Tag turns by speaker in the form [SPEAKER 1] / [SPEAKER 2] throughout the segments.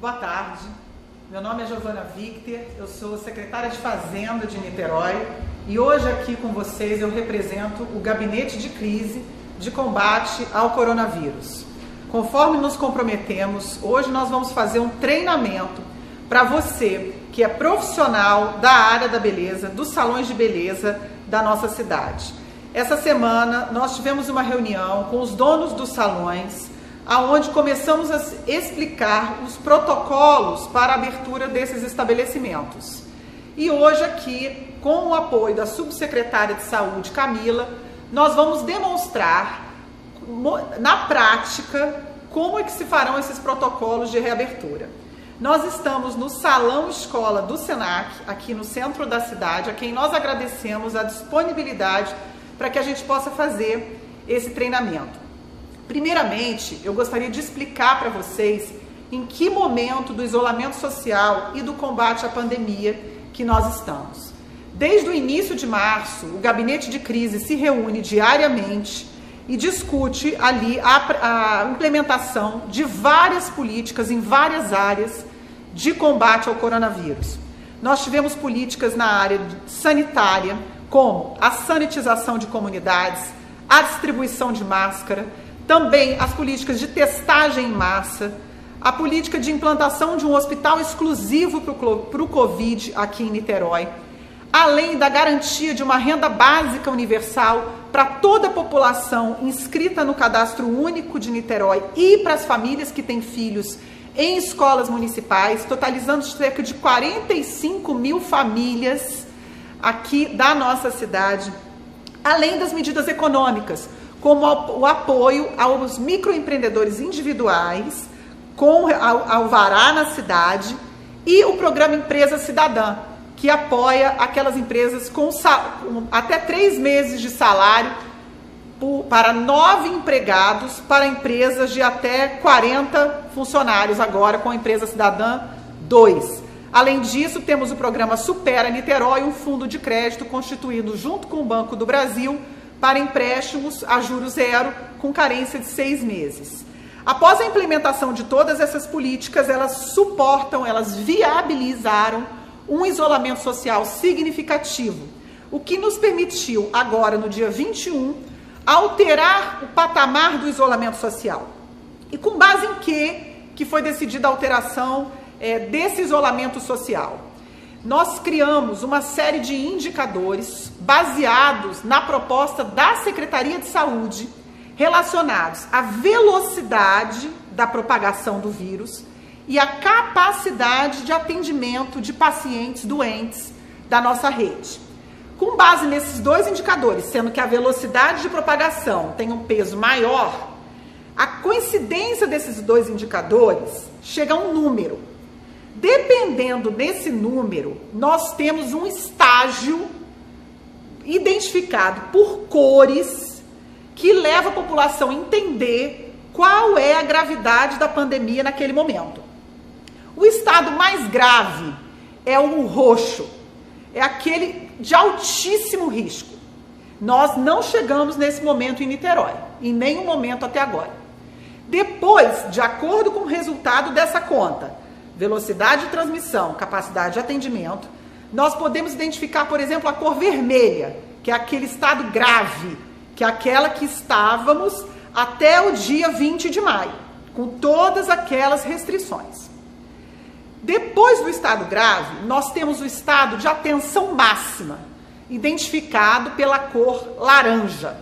[SPEAKER 1] Boa tarde, meu nome é Giovana Victor, eu sou secretária de Fazenda de Niterói e hoje aqui com vocês eu represento o Gabinete de Crise de Combate ao Coronavírus. Conforme nos comprometemos, hoje nós vamos fazer um treinamento para você que é profissional da área da beleza, dos salões de beleza da nossa cidade. Essa semana nós tivemos uma reunião com os donos dos salões, aonde começamos a explicar os protocolos para a abertura desses estabelecimentos. E hoje aqui, com o apoio da subsecretária de Saúde, Camila, nós vamos demonstrar na prática como é que se farão esses protocolos de reabertura. Nós estamos no Salão Escola do Senac, aqui no centro da cidade, a quem nós agradecemos a disponibilidade para que a gente possa fazer esse treinamento. Primeiramente, eu gostaria de explicar para vocês em que momento do isolamento social e do combate à pandemia que nós estamos. Desde o início de março, o Gabinete de Crise se reúne diariamente e discute ali a implementação de várias políticas em várias áreas de combate ao coronavírus. Nós tivemos políticas na área sanitária, como a sanitização de comunidades, a distribuição de máscara, também as políticas de testagem em massa, a política de implantação de um hospital exclusivo para o Covid aqui em Niterói, além da garantia de uma renda básica universal para toda a população inscrita no Cadastro Único de Niterói e para as famílias que têm filhos em escolas municipais, totalizando cerca de 45 mil famílias aqui da nossa cidade, além das medidas econômicas, como o apoio aos microempreendedores individuais, com alvará na cidade, e o programa Empresa Cidadã, que apoia aquelas empresas com até 3 meses de salário para 9 empregados, para empresas de até 40 funcionários, agora com a Empresa Cidadã 2. Além disso, temos o programa Supera Niterói, um fundo de crédito constituído junto com o Banco do Brasil, para empréstimos a juros zero com carência de 6 meses. Após a implementação de todas essas políticas, elas viabilizaram um isolamento social significativo, o que nos permitiu agora, no dia 21, alterar o patamar do isolamento social. E com base em que foi decidida a alteração desse isolamento social? Nós criamos uma série de indicadores baseados na proposta da Secretaria de Saúde relacionados à velocidade da propagação do vírus e à capacidade de atendimento de pacientes doentes da nossa rede. Com base nesses 2 indicadores, sendo que a velocidade de propagação tem um peso maior, a coincidência desses 2 indicadores chega a um número. Dependendo desse número, nós temos um estágio identificado por cores que leva a população a entender qual é a gravidade da pandemia naquele momento. O estado mais grave é o roxo, é aquele de altíssimo risco. Nós não chegamos nesse momento em Niterói, em nenhum momento até agora. Depois, de acordo com o resultado dessa conta, velocidade de transmissão, capacidade de atendimento, nós podemos identificar, por exemplo, a cor vermelha, que é aquele estado grave, que é aquela que estávamos até o dia 20 de maio, com todas aquelas restrições. Depois do estado grave, nós temos o estado de atenção máxima, identificado pela cor laranja.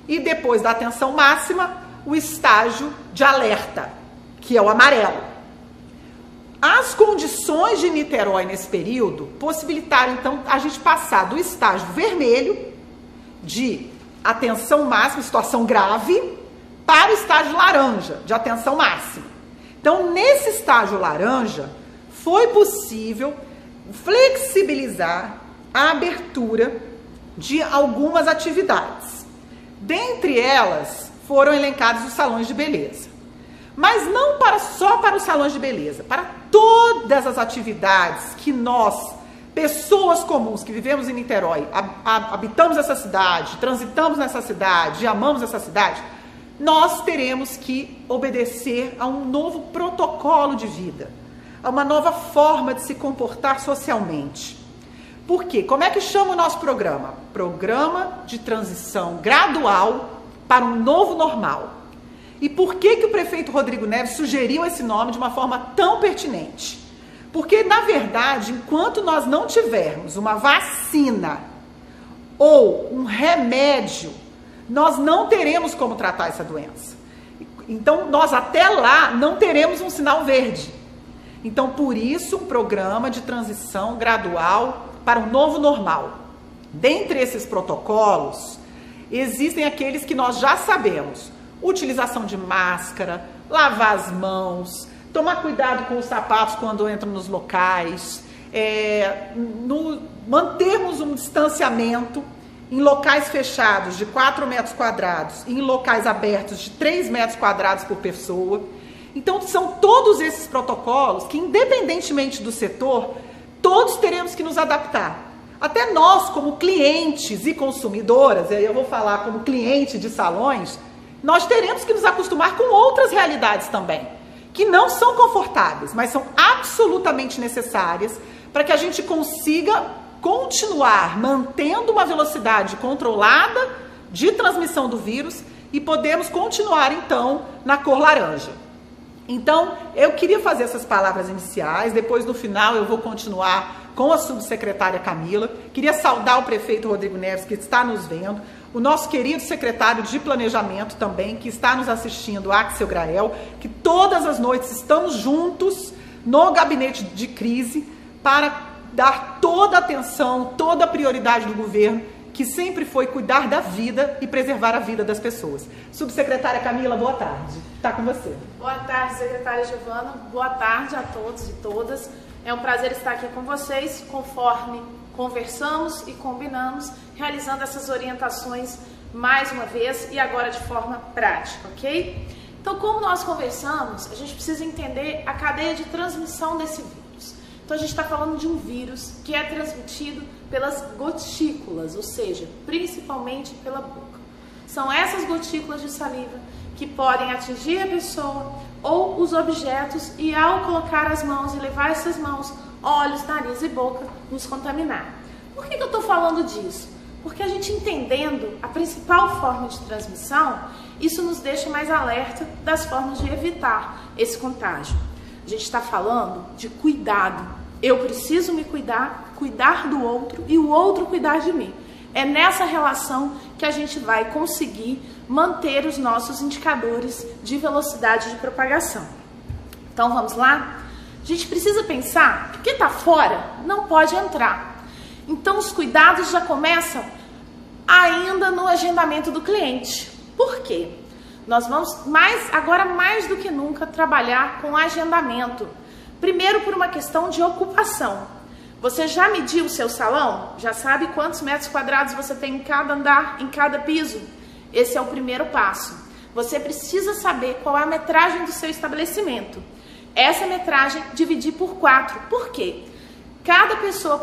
[SPEAKER 1] E depois da atenção máxima, o estágio de alerta, que é o amarelo. As condições de Niterói nesse período possibilitaram, então, a gente passar do estágio vermelho, de atenção máxima, situação grave, para o estágio laranja, de atenção máxima. Então, nesse estágio laranja, foi possível flexibilizar a abertura de algumas atividades. Dentre elas, foram elencados os salões de beleza. Mas não só para os salões de beleza, para todas as atividades que nós, pessoas comuns que vivemos em Niterói, habitamos essa cidade, transitamos nessa cidade, amamos essa cidade, nós teremos que obedecer a um novo protocolo de vida, a uma nova forma de se comportar socialmente. Por quê? Como é que chama o nosso programa? Programa de transição gradual para um novo normal. E por que o prefeito Rodrigo Neves sugeriu esse nome de uma forma tão pertinente? Porque, na verdade, enquanto nós não tivermos uma vacina ou um remédio, nós não teremos como tratar essa doença. Então, nós até lá não teremos um sinal verde. Então, por isso, um programa de transição gradual para um novo normal. Dentre esses protocolos, existem aqueles que nós já sabemos. Utilização de máscara, lavar as mãos, tomar cuidado com os sapatos quando entram nos locais, mantermos um distanciamento em locais fechados de 4 metros quadrados e em locais abertos de 3 metros quadrados por pessoa. Então, são todos esses protocolos que, independentemente do setor, todos teremos que nos adaptar. Até nós, como clientes e consumidoras, e aí eu vou falar como cliente de salões, nós teremos que nos acostumar com outras realidades também, que não são confortáveis, mas são absolutamente necessárias para que a gente consiga continuar mantendo uma velocidade controlada de transmissão do vírus e podemos continuar, então, na cor laranja. Então, eu queria fazer essas palavras iniciais, depois no final eu vou continuar com a subsecretária Camila. Queria saudar o prefeito Rodrigo Neves, que está nos vendo, o nosso querido secretário de Planejamento também, que está nos assistindo, Axel Grael, que todas as noites estamos juntos no gabinete de crise para dar toda a atenção, toda a prioridade do governo, que sempre foi cuidar da vida e preservar a vida das pessoas. Subsecretária Camila, boa tarde. Está com você.
[SPEAKER 2] Boa tarde, secretária Giovana. Boa tarde a todos e todas. É um prazer estar aqui com vocês, conforme conversamos e combinamos, realizando essas orientações mais uma vez e agora de forma prática, ok? Então, como nós conversamos, a gente precisa entender a cadeia de transmissão desse vírus. Então, a gente está falando de um vírus que é transmitido pelas gotículas, ou seja, principalmente pela boca. São essas gotículas de saliva que podem atingir a pessoa ou os objetos e, ao colocar as mãos e levar essas mãos, olhos, nariz e boca, nos contaminar. Por que eu estou falando disso? Porque a gente entendendo a principal forma de transmissão, isso nos deixa mais alerta das formas de evitar esse contágio. A gente está falando de cuidado. Eu preciso me cuidar, cuidar do outro e o outro cuidar de mim. É nessa relação que a gente vai conseguir manter os nossos indicadores de velocidade de propagação. Então vamos lá? A gente precisa pensar que o que está fora não pode entrar. Então os cuidados já começam ainda no agendamento do cliente. Por quê? Nós vamos agora mais do que nunca trabalhar com agendamento. Primeiro por uma questão de ocupação. Você já mediu o seu salão? Já sabe quantos metros quadrados você tem em cada andar, em cada piso? Esse é o primeiro passo. Você precisa saber qual é a metragem do seu estabelecimento. Essa metragem dividir por 4. Por quê? Cada pessoa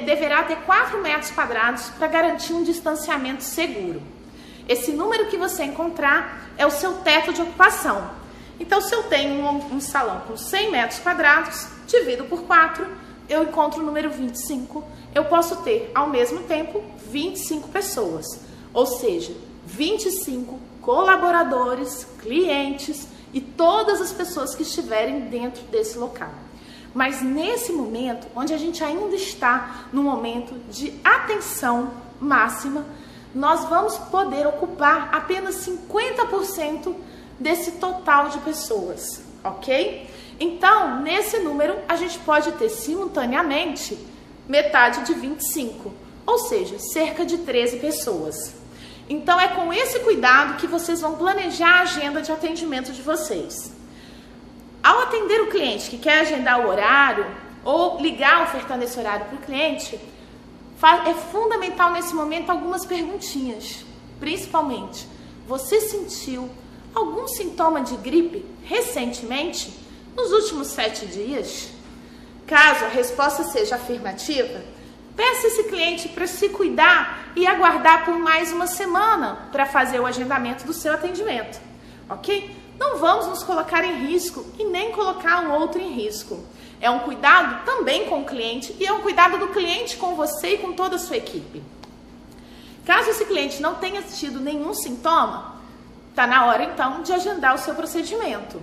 [SPEAKER 2] deverá ter 4 metros quadrados para garantir um distanciamento seguro. Esse número que você encontrar é o seu teto de ocupação. Então, se eu tenho um salão com 100 metros quadrados, divido por 4, eu encontro o número 25. Eu posso ter, ao mesmo tempo, 25 pessoas. Ou seja, 25 colaboradores, clientes e todas as pessoas que estiverem dentro desse local. Mas nesse momento, onde a gente ainda está no momento de atenção máxima, nós vamos poder ocupar apenas 50% desse total de pessoas, ok? Então, nesse número, a gente pode ter simultaneamente metade de 25, ou seja, cerca de 13 pessoas. Então, é com esse cuidado que vocês vão planejar a agenda de atendimento de vocês. Ao atender o cliente que quer agendar o horário ou ligar ofertando esse horário para o cliente, é fundamental nesse momento algumas perguntinhas. Principalmente, você sentiu algum sintoma de gripe recentemente, nos últimos 7 dias? Caso a resposta seja afirmativa, peça esse cliente para se cuidar e aguardar por mais uma semana para fazer o agendamento do seu atendimento, ok? Não vamos nos colocar em risco e nem colocar um outro em risco. É um cuidado também com o cliente e é um cuidado do cliente com você e com toda a sua equipe. Caso esse cliente não tenha tido nenhum sintoma, está na hora então de agendar o seu procedimento.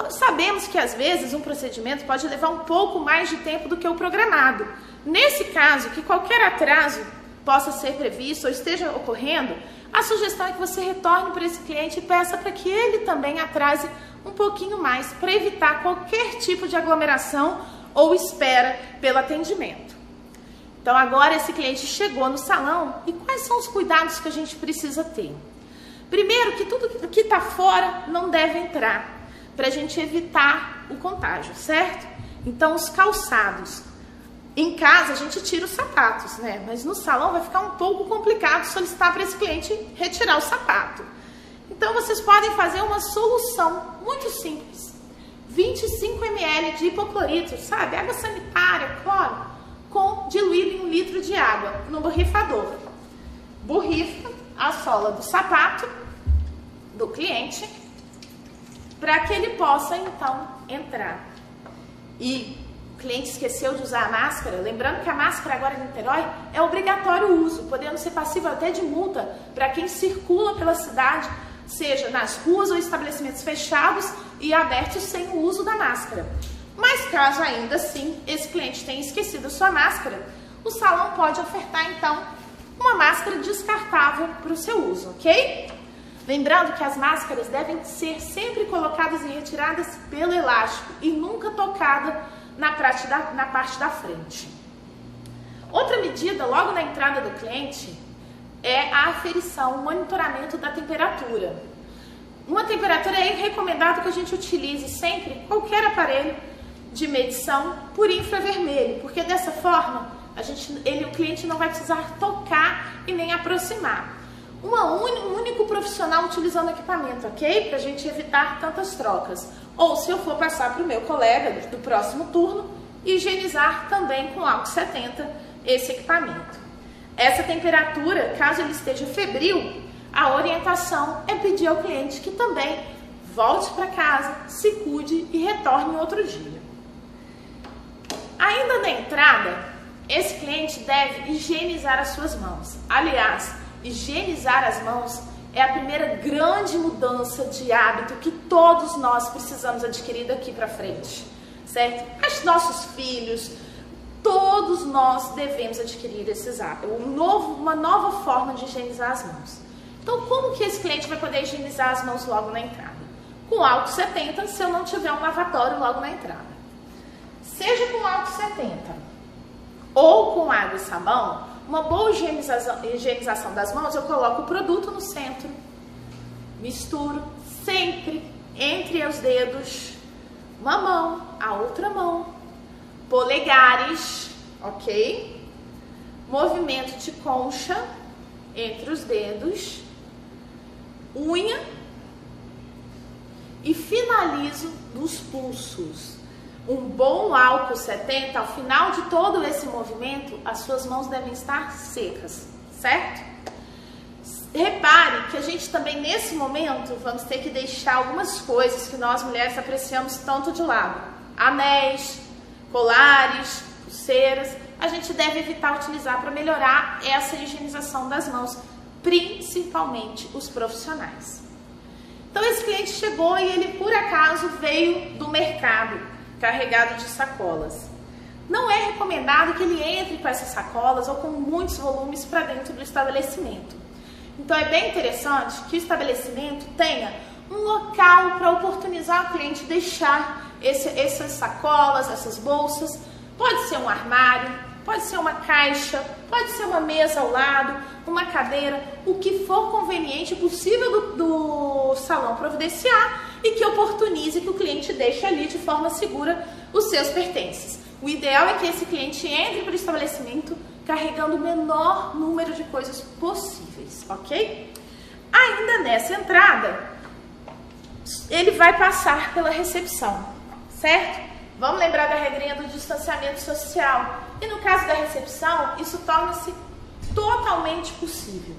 [SPEAKER 2] Sabemos que às vezes um procedimento pode levar um pouco mais de tempo do que o programado. Nesse caso, que qualquer atraso possa ser previsto ou esteja ocorrendo, a sugestão é que você retorne para esse cliente e peça para que ele também atrase um pouquinho mais, para evitar qualquer tipo de aglomeração ou espera pelo atendimento. Então agora esse cliente chegou no salão e quais são os cuidados que a gente precisa ter? Primeiro, que tudo que está fora não deve entrar, para a gente evitar o contágio, certo? Então os calçados. Em casa a gente tira os sapatos, né? Mas no salão vai ficar um pouco complicado solicitar para esse cliente retirar o sapato. Então vocês podem fazer uma solução muito simples. 25 ml de hipoclorito, sabe? Água sanitária, cloro, diluído em 1 litro de água no borrifador. Borrifa a sola do sapato do cliente para que ele possa então entrar. E o cliente esqueceu de usar a máscara, lembrando que a máscara agora em Niterói é obrigatório o uso, podendo ser passível até de multa para quem circula pela cidade, seja nas ruas ou estabelecimentos fechados e abertos sem o uso da máscara. Mas caso ainda assim esse cliente tenha esquecido a sua máscara, o salão pode ofertar então uma máscara descartável para o seu uso, ok? Lembrando que as máscaras devem ser sempre colocadas e retiradas pelo elástico e nunca tocada na parte da frente. Outra medida, logo na entrada do cliente, é a aferição, o monitoramento da temperatura. Uma temperatura é recomendado que a gente utilize sempre qualquer aparelho de medição por infravermelho, porque dessa forma o cliente não vai precisar tocar e nem aproximar. Um único profissional utilizando o equipamento, ok? Para a gente evitar tantas trocas. Ou se eu for passar para o meu colega do próximo turno, higienizar também com álcool 70 esse equipamento. Essa temperatura, caso ele esteja febril, a orientação é pedir ao cliente que também volte para casa, se cuide e retorne outro dia. Ainda na entrada, esse cliente deve higienizar as suas mãos. Aliás, higienizar as mãos é a primeira grande mudança de hábito que todos nós precisamos adquirir daqui para frente, certo? Os nossos filhos, todos nós devemos adquirir esses hábitos, uma nova forma de higienizar as mãos. Então, como que esse cliente vai poder higienizar as mãos logo na entrada? Com álcool 70, se eu não tiver um lavatório logo na entrada. Seja com álcool 70 ou com água e sabão, uma boa higienização das mãos, eu coloco o produto no centro, misturo sempre entre os dedos, uma mão, a outra mão, polegares, ok? Movimento de concha entre os dedos, unha e finalizo nos pulsos. Um bom álcool 70, ao final de todo esse movimento, as suas mãos devem estar secas, certo? Repare que a gente também, nesse momento, vamos ter que deixar algumas coisas que nós mulheres apreciamos tanto de lado. Anéis, colares, pulseiras, a gente deve evitar utilizar para melhorar essa higienização das mãos, principalmente os profissionais. Então esse cliente chegou e ele, por acaso, veio do mercado, carregado de sacolas. Não é recomendado que ele entre com essas sacolas ou com muitos volumes para dentro do estabelecimento. Então é bem interessante que o estabelecimento tenha um local para oportunizar o cliente deixar essas sacolas, essas bolsas. Pode ser um armário, pode ser uma caixa, pode ser uma mesa ao lado, uma cadeira, o que for conveniente e possível do salão providenciar e que oportunize que o cliente deixe ali de forma segura os seus pertences. O ideal é que esse cliente entre para o estabelecimento carregando o menor número de coisas possíveis, ok? Ainda nessa entrada, ele vai passar pela recepção, certo? Vamos lembrar da regrinha do distanciamento social. E no caso da recepção, isso torna-se totalmente possível.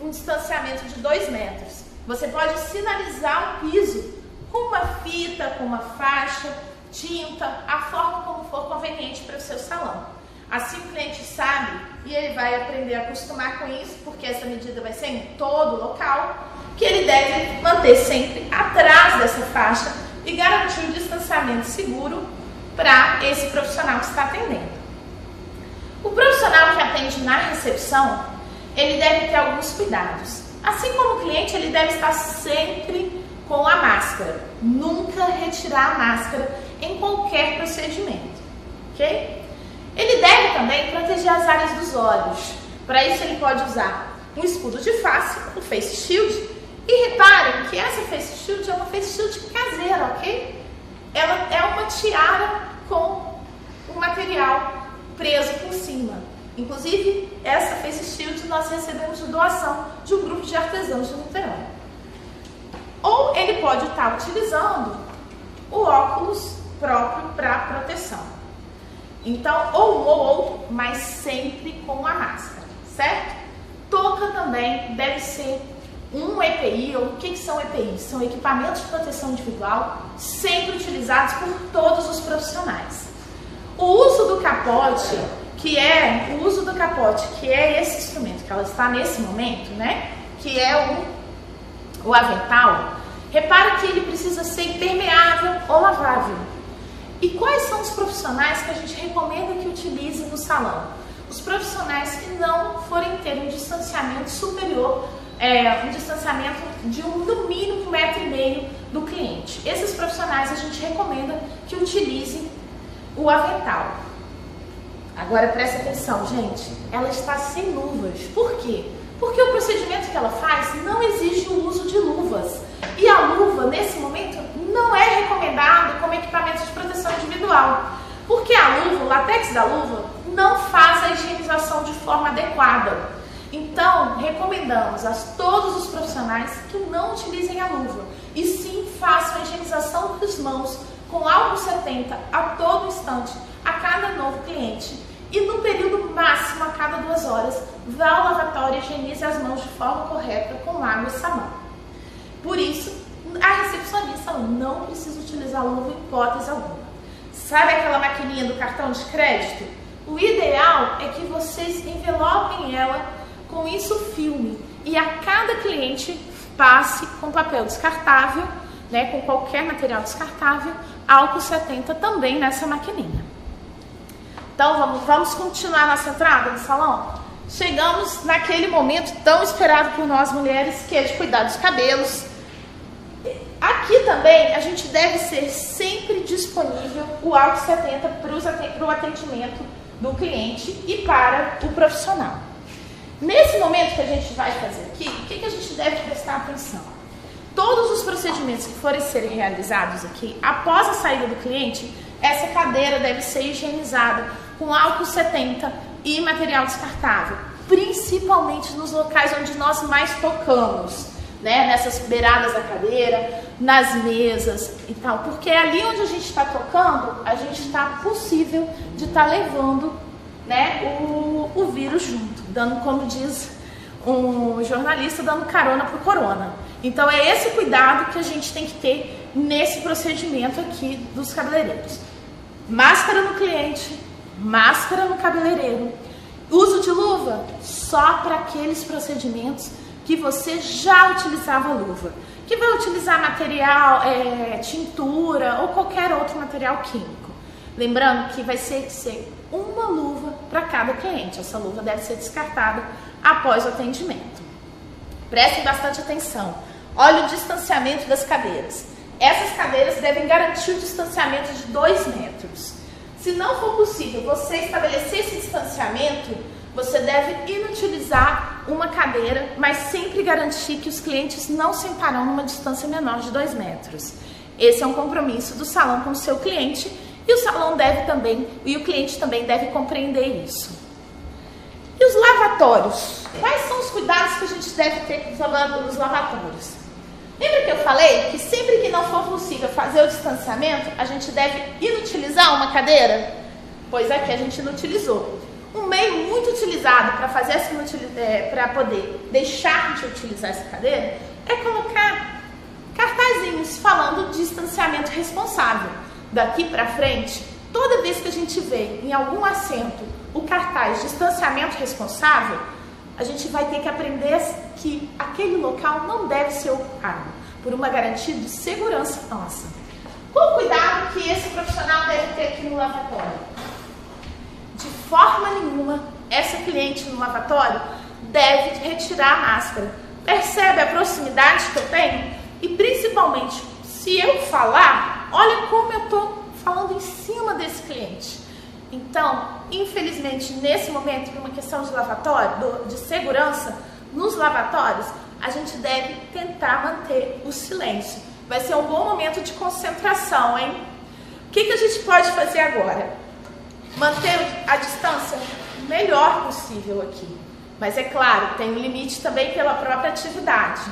[SPEAKER 2] Um distanciamento de 2 metros. Você pode sinalizar o piso com uma fita, com uma faixa, tinta, a forma como for conveniente para o seu salão. Assim o cliente sabe e ele vai aprender a acostumar com isso, porque essa medida vai ser em todo o local, que ele deve manter sempre atrás dessa faixa e garantir o distanciamento seguro para esse profissional que está atendendo. O profissional que atende na recepção, ele deve ter alguns cuidados. Assim como o cliente, ele deve estar sempre com a máscara. Nunca retirar a máscara em qualquer procedimento, ok? Ele deve também proteger as áreas dos olhos. Para isso ele pode usar um escudo de face, o Face Shield. E reparem que essa Face Shield é uma Face Shield caseira, ok? Ela é uma tiara com um material preso por cima. Inclusive, essa Face Shield nós recebemos de doação de um grupo de artesãos de Niterói. Ou ele pode estar utilizando o óculos próprio para proteção. Então, ou um ou outro, mas sempre com a máscara, certo? Touca também deve ser um EPI, ou o que são EPIs? São equipamentos de proteção individual, sempre utilizados por todos os profissionais. O uso do capote, que é esse instrumento que ela está nesse momento, né? Que é o avental. Repara que ele precisa ser impermeável ou lavável. E quais são os profissionais que a gente recomenda que utilize no salão? Os profissionais que não forem ter um distanciamento superior, um distanciamento de no mínimo 1,5 metro do cliente. Esses profissionais a gente recomenda que utilizem o avental. Agora presta atenção, gente, ela está sem luvas. Por quê? Porque o procedimento que ela faz não exige o uso de luvas. E a luva, nesse momento, não é recomendado como equipamento de proteção individual. Porque a luva, o látex da luva, não faz a higienização de forma adequada. Então, recomendamos a todos os profissionais que não utilizem a luva. E sim, façam a higienização das mãos com álcool 70 a todo instante, a cada novo cliente. E no período máximo, a cada 2 horas, vá ao lavatório e higienize as mãos de forma correta com água e sabão. Por isso, a recepcionista não precisa utilizar luva em hipótese alguma. Sabe aquela maquininha do cartão de crédito? O ideal é que vocês envelopem ela com isso filme e a cada cliente passe com papel descartável, né, com qualquer material descartável, álcool 70 também nessa maquininha. Então vamos continuar nossa entrada no salão? Chegamos naquele momento tão esperado por nós mulheres, que é de cuidar dos cabelos. Aqui também a gente deve ser sempre disponível o álcool 70 para o atendimento do cliente e para o profissional. Nesse momento que a gente vai fazer aqui, o que a gente deve prestar atenção? Todos os procedimentos que forem ser realizados aqui, após a saída do cliente, essa cadeira deve ser higienizada com álcool 70 e material descartável, principalmente nos locais onde nós mais tocamos, né? Nessas beiradas da cadeira, nas mesas e tal, porque é ali onde a gente está tocando, a gente está possível de estar levando, né, o vírus junto, dando, como diz um jornalista, dando carona pro corona. Então é esse cuidado que a gente tem que ter nesse procedimento aqui dos cabeleireiros. Máscara no cliente, máscara no cabeleireiro. Uso de luva só para aqueles procedimentos que você já utilizava luva, que vai utilizar material, tintura ou qualquer outro material químico. Lembrando que vai ser uma luva para cada cliente. Essa luva deve ser descartada após o atendimento. Prestem bastante atenção. Olha o distanciamento das cadeiras. Essas cadeiras devem garantir o distanciamento de 2 metros. Se não for possível você estabelecer esse distanciamento, você deve inutilizar uma cadeira, mas sempre garantir que os clientes não sentarão numa distância menor de 2 metros. Esse é um compromisso do salão com o seu cliente e o salão deve também, e o cliente também deve compreender isso. E os lavatórios? Quais são os cuidados que a gente deve ter nos lavatórios? Lembra que eu falei que sempre que não for possível fazer o distanciamento, a gente deve inutilizar uma cadeira? Pois aqui a gente inutilizou. Um meio muito utilizado para poder deixar de utilizar essa cadeira é colocar cartazinhos falando de distanciamento responsável. daqui para frente, toda vez que a gente vê em algum assento o cartaz distanciamento responsável, a gente vai ter que aprender que aquele local não deve ser ocupado por uma garantia de segurança nossa. Qual o cuidado que esse profissional deve ter aqui no lavatório? De forma nenhuma, essa cliente no lavatório deve retirar a máscara. Percebe a proximidade que eu tenho? E principalmente, se eu falar, olha como eu estou falando em cima desse cliente. Então, infelizmente, nesse momento, por uma questão de lavatório, de segurança, nos lavatórios, a gente deve tentar manter o silêncio. Vai ser um bom momento de concentração, hein? O que a gente pode fazer agora? Manter a distância o melhor possível aqui. Mas é claro, tem um limite também pela própria atividade.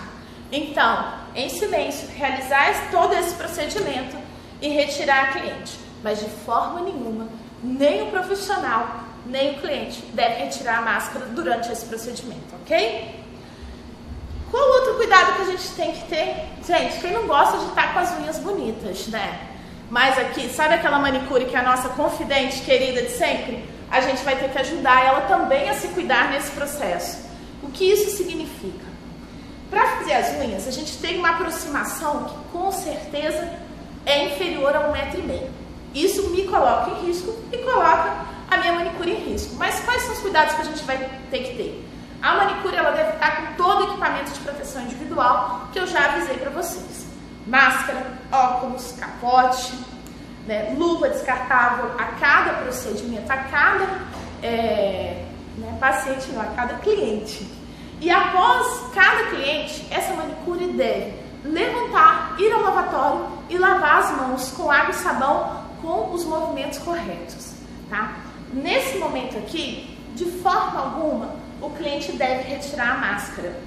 [SPEAKER 2] Então, em silêncio, realizar todo esse procedimento e retirar a cliente. Mas de forma nenhuma, nem o profissional, nem o cliente deve retirar a máscara durante esse procedimento, ok? Qual outro cuidado que a gente tem que ter? Gente, quem não gosta de estar com as unhas bonitas, né? Mas aqui, sabe aquela manicure que é a nossa confidente querida de sempre? A gente vai ter que ajudar ela também a se cuidar nesse processo. O que isso significa? Para fazer as unhas, a gente tem uma aproximação que com certeza é inferior a 1,5 m. Isso me coloca em risco e coloca a minha manicure em risco. Mas quais são os cuidados que a gente vai ter que ter? A manicure ela deve estar com todo o equipamento de proteção individual que eu já avisei para vocês. Máscara, óculos, capote, né, luva descartável a cada procedimento, a cada paciente, não, a cada cliente. E após cada cliente, essa manicure deve levantar, ir ao lavatório e lavar as mãos com água e sabão com os movimentos corretos, tá? Nesse momento aqui, de forma alguma, o cliente deve retirar a máscara.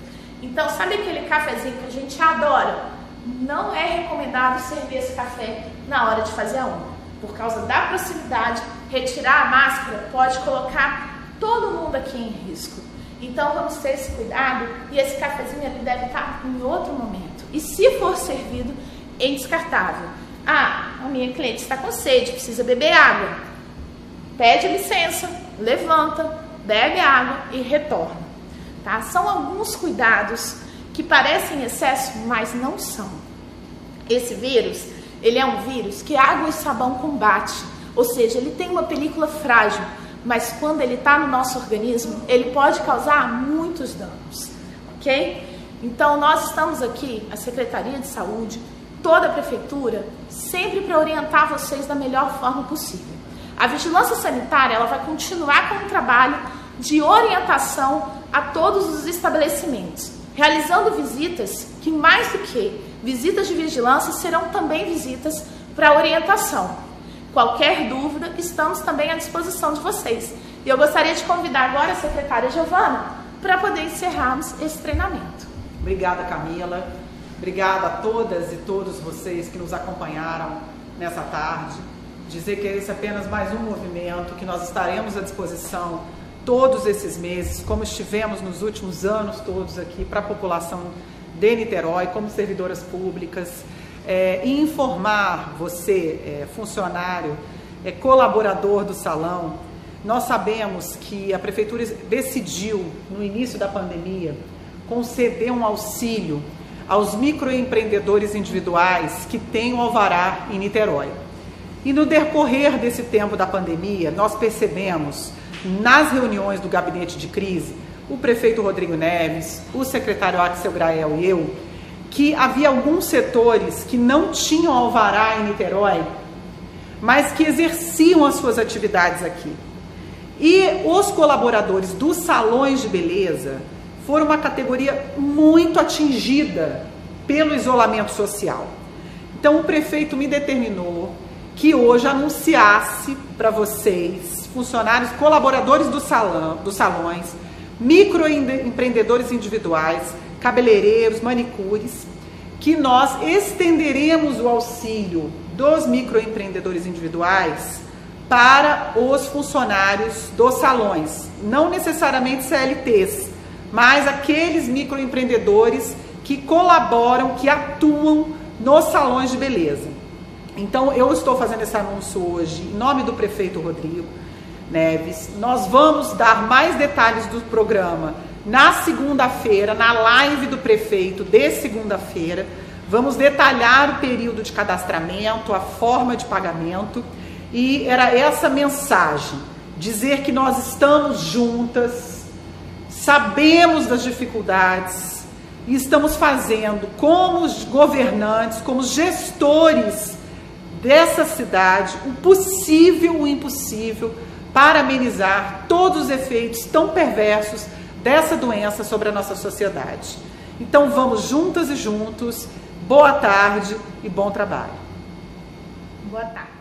[SPEAKER 2] Então, sabe aquele cafezinho que a gente adora? Não é recomendado servir esse café na hora de fazer a unha. Por causa da proximidade, retirar a máscara pode colocar todo mundo aqui em risco. Então, vamos ter esse cuidado e esse cafezinho ele deve estar em outro momento. E se for servido em descartável, a minha cliente está com sede, precisa beber água. Pede licença, levanta, bebe água e retorna. Tá? São alguns cuidados que parecem excesso, mas não são. Esse vírus, ele é um vírus que água e sabão combate, ou seja, ele tem uma película frágil, mas quando ele está no nosso organismo, ele pode causar muitos danos, ok? Então, nós estamos aqui, a Secretaria de Saúde, toda a Prefeitura, sempre para orientar vocês da melhor forma possível. A Vigilância Sanitária, ela vai continuar com o trabalho de orientação a todos os estabelecimentos, realizando visitas que, mais do que visitas de vigilância, serão também visitas para orientação. Qualquer dúvida, estamos também à disposição de vocês. E eu gostaria de convidar agora a secretária Giovana para poder encerrarmos esse treinamento.
[SPEAKER 1] Obrigada, Camila. Obrigada a todas e todos vocês que nos acompanharam nessa tarde. Dizer que esse é apenas mais um movimento, que nós estaremos à disposição todos esses meses, como estivemos nos últimos anos todos aqui, para a população de Niterói, como servidoras públicas, e informar você, funcionário, colaborador do salão. Nós sabemos que a Prefeitura decidiu, no início da pandemia, conceder um auxílio aos microempreendedores individuais que têm o alvará em Niterói. E no decorrer desse tempo da pandemia, nós percebemos, nas reuniões do gabinete de crise, o prefeito Rodrigo Neves, o secretário Axel Grael e eu, que havia alguns setores que não tinham alvará em Niterói, mas que exerciam as suas atividades aqui. E os colaboradores dos salões de beleza foram uma categoria muito atingida pelo isolamento social. Então o prefeito me determinou que hoje anunciasse para vocês, funcionários, colaboradores dos salões, microempreendedores individuais, cabeleireiros, manicures, que nós estenderemos o auxílio dos microempreendedores individuais para os funcionários dos salões, não necessariamente CLTs, mas aqueles microempreendedores que colaboram, que atuam nos salões de beleza. Então, eu estou fazendo esse anúncio hoje em nome do prefeito Rodrigo Neves. Nós vamos dar mais detalhes do programa na segunda-feira, na live do prefeito de segunda-feira. Vamos detalhar o período de cadastramento, a forma de pagamento, e era essa mensagem, dizer que nós estamos juntas, sabemos das dificuldades e estamos fazendo como governantes, como gestores dessa cidade, o possível, o impossível, para amenizar todos os efeitos tão perversos dessa doença sobre a nossa sociedade. Então vamos juntas e juntos, boa tarde e bom trabalho.
[SPEAKER 2] Boa tarde.